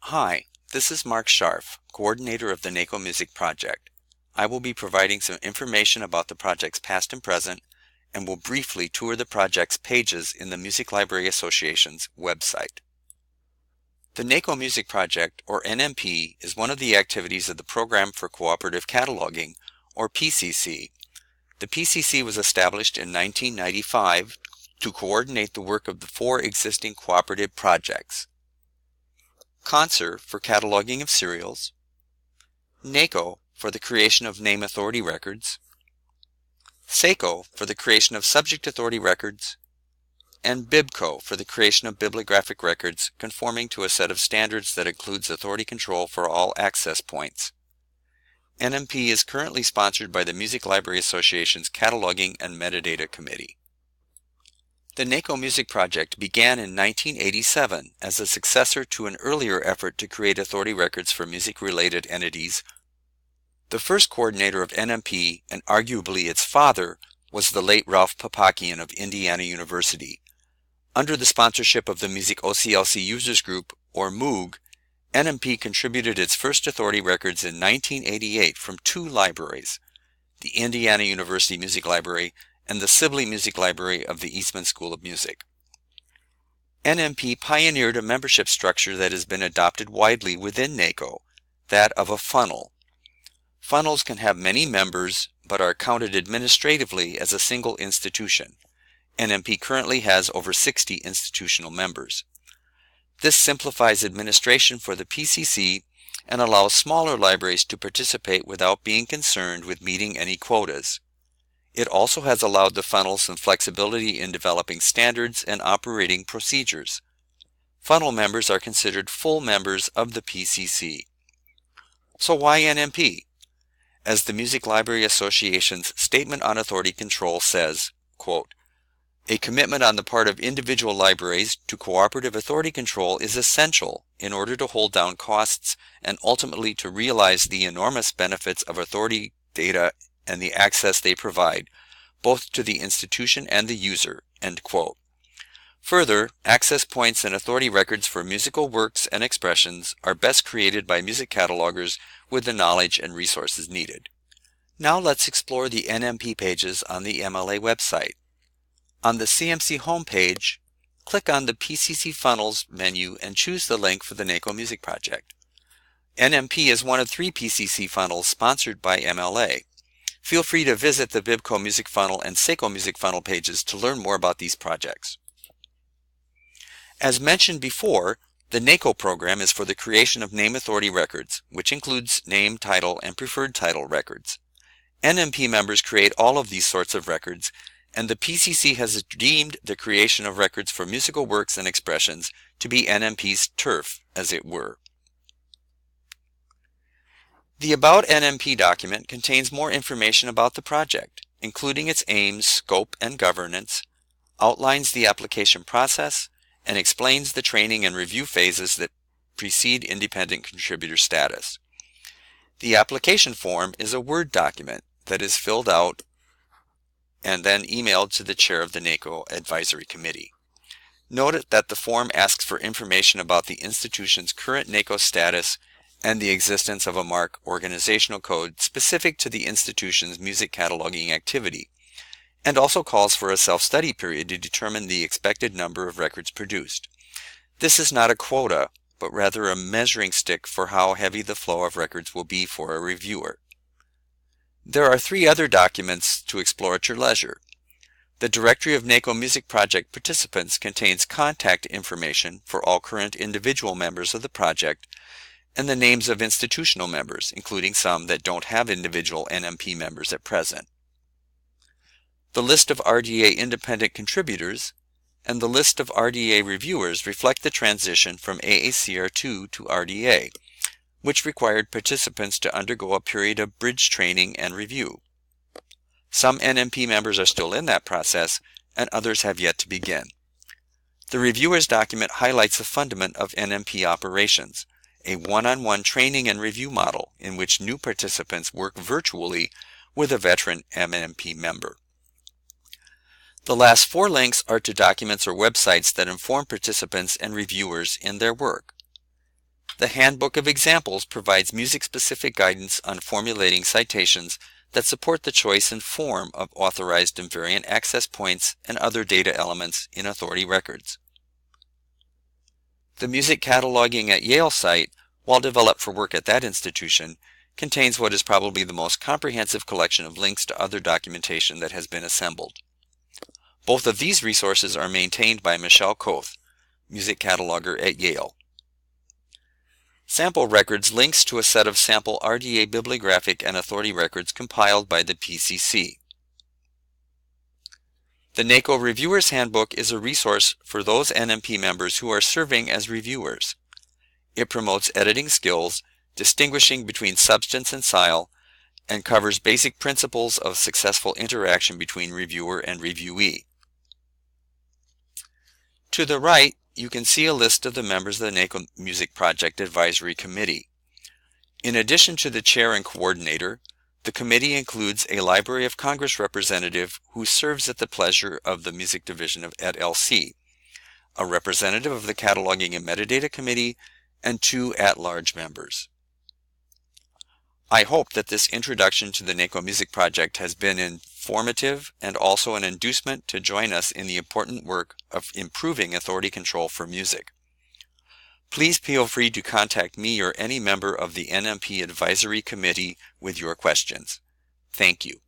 Hi, this is Mark Scharf, coordinator of the NACO Music Project. I will be providing some information about the project's past and present, and will briefly tour the project's pages in the Music Library Association's website. The NACO Music Project, or NMP, is one of the activities of the Program for Cooperative Cataloging, or PCC. The PCC was established in 1995 to coordinate the work of the 4 existing cooperative projects: CONSER for cataloging of serials, NACO for the creation of name authority records, SACO for the creation of subject authority records, and BIBCO for the creation of bibliographic records conforming to a set of standards that includes authority control for all access points. NMP is currently sponsored by the Music Library Association's Cataloging and Metadata Committee. The NACO Music Project began in 1987 as a successor to an earlier effort to create authority records for music-related entities. The first coordinator of NMP, and arguably its father, was the late Ralph Papakian of Indiana University. Under the sponsorship of the Music OCLC Users Group, or MOOG, NMP contributed its first authority records in 1988 from 2 libraries, the Indiana University Music Library and the Sibley Music Library of the Eastman School of Music. NMP pioneered a membership structure that has been adopted widely within NACO, that of a funnel. Funnels can have many members, but are counted administratively as a single institution. NMP currently has over 60 institutional members. This simplifies administration for the PCC and allows smaller libraries to participate without being concerned with meeting any quotas. It also has allowed the funnel some flexibility in developing standards and operating procedures. Funnel members are considered full members of the PCC. So why NMP? As the Music Library Association's Statement on Authority Control says, quote, "A commitment on the part of individual libraries to cooperative authority control is essential in order to hold down costs and ultimately to realize the enormous benefits of authority data and the access they provide, both to the institution and the user." End quote. Further, access points and authority records for musical works and expressions are best created by music catalogers with the knowledge and resources needed. Now let's explore the NMP pages on the MLA website. On the CMC homepage, click on the PCC Funnels menu and choose the link for the NACO Music Project. NMP is one of 3 PCC funnels sponsored by MLA. Feel free to visit the BIBCO Music Funnel and SACO Music Funnel pages to learn more about these projects. As mentioned before, the NACO program is for the creation of name authority records, which includes name, title, and preferred title records. NMP members create all of these sorts of records, and the PCC has deemed the creation of records for musical works and expressions to be NMP's turf, as it were. The About NMP document contains more information about the project, including its aims, scope, and governance, outlines the application process, and explains the training and review phases that precede independent contributor status. The application form is a Word document that is filled out and then emailed to the chair of the NACO Advisory Committee. Note that the form asks for information about the institution's current NACO status and the existence of a MARC organizational code specific to the institution's music cataloging activity, and also calls for a self-study period to determine the expected number of records produced. This is not a quota, but rather a measuring stick for how heavy the flow of records will be for a reviewer. There are 3 other documents to explore at your leisure. The Directory of NACO Music Project Participants contains contact information for all current individual members of the project, and the names of institutional members, including some that don't have individual NMP members at present. The list of RDA independent contributors and the list of RDA reviewers reflect the transition from AACR2 to RDA, which required participants to undergo a period of bridge training and review. Some NMP members are still in that process, and others have yet to begin. The reviewers document highlights the fundament of NMP operations, a one-on-one training and review model in which new participants work virtually with a veteran NMP member. The last 4 links are to documents or websites that inform participants and reviewers in their work. The Handbook of Examples provides music-specific guidance on formulating citations that support the choice and form of authorized and variant access points and other data elements in authority records. The Music Cataloging at Yale site, while developed for work at that institution, contains what is probably the most comprehensive collection of links to other documentation that has been assembled. Both of these resources are maintained by Michelle Koth, Music Cataloger at Yale. Sample Records links to a set of sample RDA bibliographic and authority records compiled by the PCC. The NACO Reviewer's Handbook is a resource for those NMP members who are serving as reviewers. It promotes editing skills, distinguishing between substance and style, and covers basic principles of successful interaction between reviewer and reviewee. To the right, you can see a list of the members of the NACO Music Project Advisory Committee. In addition to the chair and coordinator, the committee includes a Library of Congress representative who serves at the pleasure of the Music Division at LC, a representative of the Cataloging and Metadata Committee, and 2 at-large members. I hope that this introduction to the NACO Music Project has been informative and also an inducement to join us in the important work of improving authority control for music. Please feel free to contact me or any member of the NMP Advisory Committee with your questions. Thank you.